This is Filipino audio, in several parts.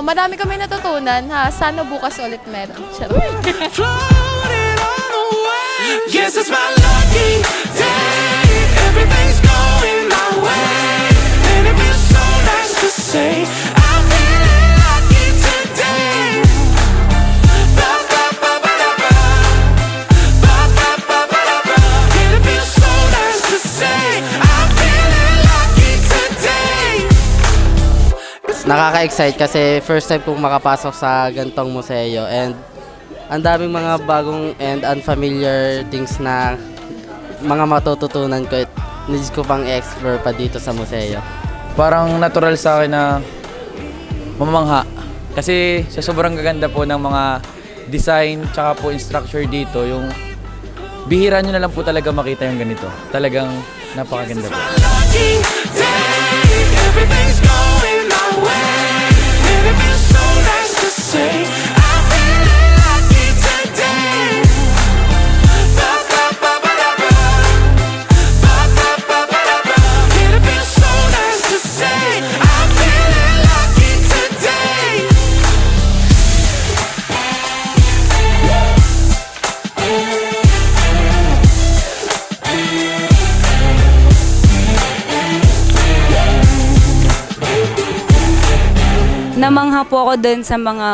Marami kami natutunan ha. Sana bukas ulit meron. Guess it's my lucky day. Everything's going my way, and it feels so nice to say I'm feeling lucky today. Ba ba ba ba da ba, ba ba ba ba da ba. And it feels so nice to say I'm feeling lucky today. Nakaka-excite kasi first time kong makapasok sa gantong museo and ang daming mga bagong and unfamiliar things na mga matututunan ko at needs ko pang explore pa dito sa museo. Parang natural sa akin na mamangha kasi sa sobrang gaganda po ng mga design tsaka po yung structure dito, yung bihira nyo na lang po talaga makita yung ganito. Talagang napakaganda po. Everything's going my way, and it feels so nice to say I'm feeling lucky today. Ba ba ba ba da ba, ba ba ba ba da ba. And it feels so nice to say I'm feeling lucky today. Namangha po ako dun sa mga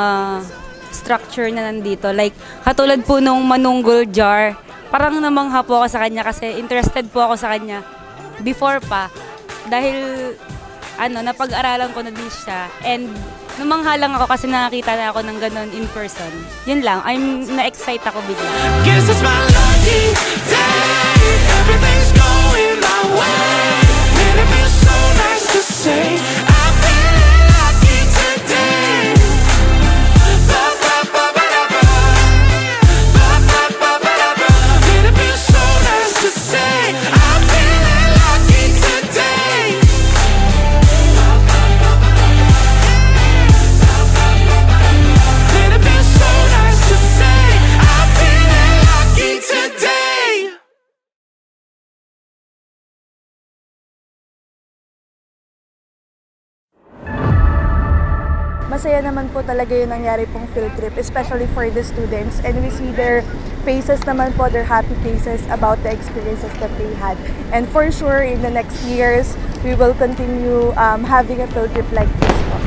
structure na nandito. Like, katulad po nung manunggol jar. Parang namangha po ako sa kanya kasi interested po ako sa kanya before pa. Dahil, napag-aralan ko na din siya. And, namangha lang ako kasi nakakita na ako ng ganun in person. Yun lang, na-excite ako bigla. Guess it's my lucky day. Everything's going my way, and it feels so nice to say I'm feeling lucky today. Ba ba ba ba da ba, ba ba ba ba da ba. And it feels so nice to say I'm feeling lucky today. Ba ba ba ba da ba, ba ba ba ba da ba. And it feels so nice to say I'm feeling lucky today. Masaya naman po talaga yung nangyari pong field trip, especially for the students. And we see their faces naman po, their happy faces about the experiences that they had. And for sure, in the next years, we will continue having a field trip like this po.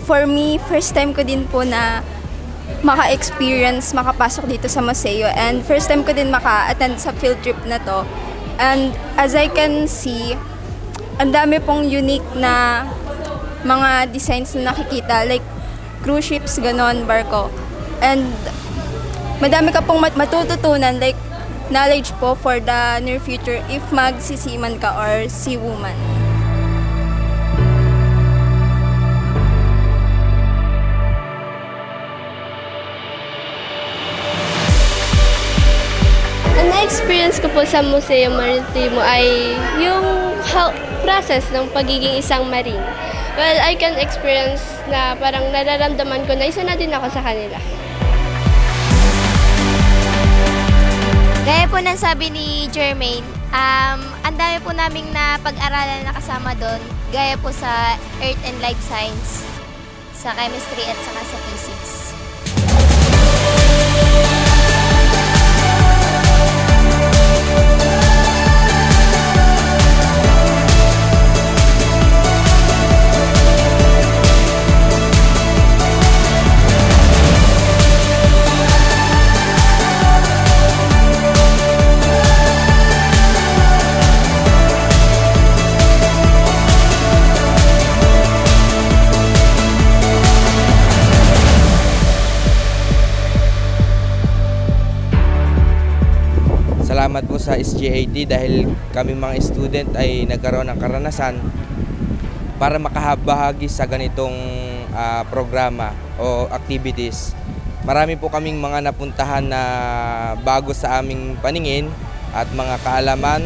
For me, first time ko din po na maka-experience, makapasok dito sa museo. And first time ko din maka-attend sa field trip na to. And as I can see, ang dami pong unique na mga designs na nakikita. Like cruise ships, ganon, barko. And madami ka pong matututunan, like knowledge po for the near future if magsisiman ka or seawoman. Na-experience ko po sa Museo Maritimo ay yung process ng pagiging isang marine. Well, I can experience na parang nararamdaman ko na isa na din ako sa kanila. Gaya po ng sabi ni Jermaine, ang dami po naming na pag-aralan na kasama doon, gaya po sa Earth and Life Science, sa Chemistry at saka sa Physics. salamat po sa SGAT dahil kami mga student ay nagkaroon ng karanasan para makahabahagi sa ganitong programa o activities. Marami po kaming mga napuntahan na bago sa aming paningin at mga kaalaman,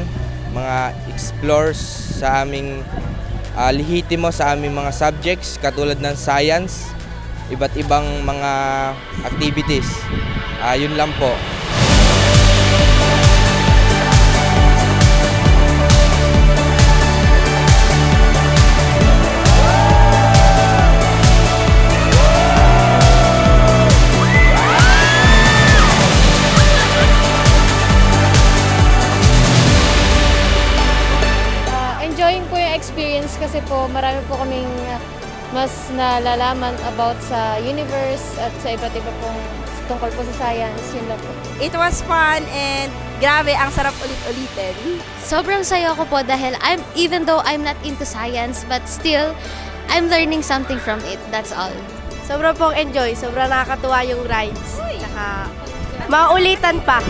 mga explores sa aming lihitimo sa aming mga subjects katulad ng science, iba't ibang mga activities. Yun lang po. Enjoying po yung experience kasi po marami po kaming mas nalalaman about sa universe at sa iba't iba pong tungkol po sa science. Yun lang po. It was fun and grabe, ang sarap ulit-ulitin. Sobrang saya ko po dahil even though I'm not into science, but still, I'm learning something from it. That's all. Sobrang pong enjoy, sobrang nakakatuwa yung rides. Tsaka, maulitan pa.